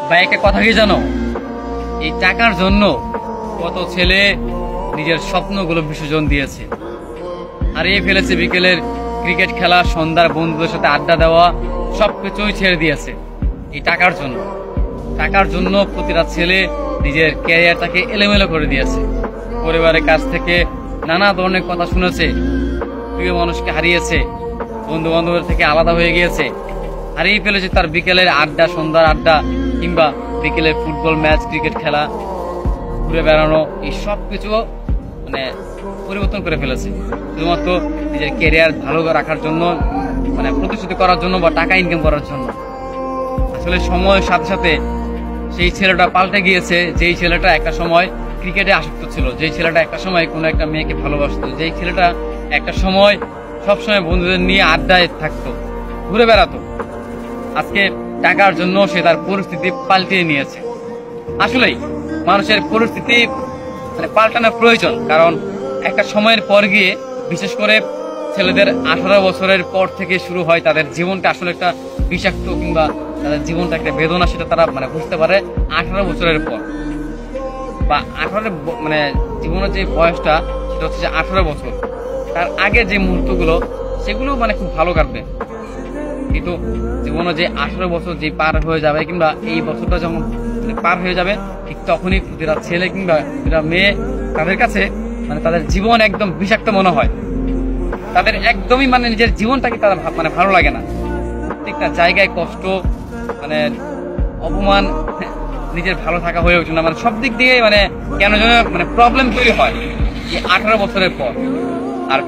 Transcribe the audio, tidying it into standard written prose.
ভাই একটা কথা কি জানো, এই টাকার জন্য কত ছেলে নিজের স্বপ্নগুলো বিসর্জন দিয়েছে, হারিয়ে ফেলেছে বিকেলের ক্রিকেট খেলা, সন্ধ্যার বন্ধুদের সাথে আড্ডা দেওয়া, সবকিছুই ছেড়ে দিয়েছে এই টাকার জন্য। টাকার জন্য প্রতিটা ছেলে নিজের ক্যারিয়ারটাকে এলোমেলো করে দিয়েছে। পরিবারের কাছ থেকে নানা ধরনের কথা শুনেছে, প্রিয় মানুষকে হারিয়েছে, বন্ধু বান্ধবের থেকে আলাদা হয়ে গিয়েছে, হারিয়ে ফেলেছে তার বিকেলের আড্ডা, সন্ধ্যার আড্ডা, কিংবা বিকেলের ফুটবল ম্যাচ, ক্রিকেট খেলা, ঘুরে বেড়ানো, এই সব কিছু মানে পরিবর্তন করে ফেলেছে শুধুমাত্র নিজের ক্যারিয়ার ভালো রাখার জন্য, মানে প্রতিষ্ঠিত করার জন্য বা টাকা ইনকাম করার জন্য। আসলে সময়ের সাথে সাথে সেই ছেলেটা পাল্টে গিয়েছে। যেই ছেলেটা একটা সময় ক্রিকেটে আসক্ত ছিল, যেই ছেলেটা একটা সময় কোনো একটা মেয়েকে ভালোবাসতো, যেই ছেলেটা একটা সময় সবসময় বন্ধুদের নিয়ে আড্ডায় থাকতো, ঘুরে বেড়াতো, আজকে টাকার জন্য সে তার পরিস্থিতি পাল্টিয়ে নিয়েছে। আসলেই মানুষের পরিস্থিতি মানে পাল্টানো প্রয়োজন, কারণ একটা সময়ের পর গিয়ে, বিশেষ করে ছেলেদের 18 বছরের পর থেকে শুরু হয় তাদের জীবনটা আসলে একটা বিষাক্ত, কিংবা তাদের জীবনটা একটা বেদনা, সেটা তারা মানে বুঝতে পারে 18 বছরের পর। বা 18 মানে জীবনের যে বয়সটা, সেটা হচ্ছে যে 18 বছর। তার আগে যে মুহূর্তগুলো, সেগুলো মানে খুব ভালো কাটবে, কিন্তু জীবনে যে 18 বছর যে পার হয়ে যাবে, কিংবা এই বছরটা যখন পার হয়ে যাবে, ঠিক তখনই প্রতিটা ছেলে কিংবা প্রতিটা মেয়ে, তাদের কাছে মানে তাদের জীবন একদম বিষাক্ত মনে হয়। তাদের একদমই মানে নিজের জীবনটাকে তারা মানে ভালো লাগে না। প্রত্যেকটা জায়গায় কষ্ট, মানে অপমান, নিজের ভালো থাকা হয়ে ওঠে না, মানে সব দিক দিয়ে মানে কেন যেন মানে প্রবলেম তৈরি হয় এই 18 বছরের পর। আর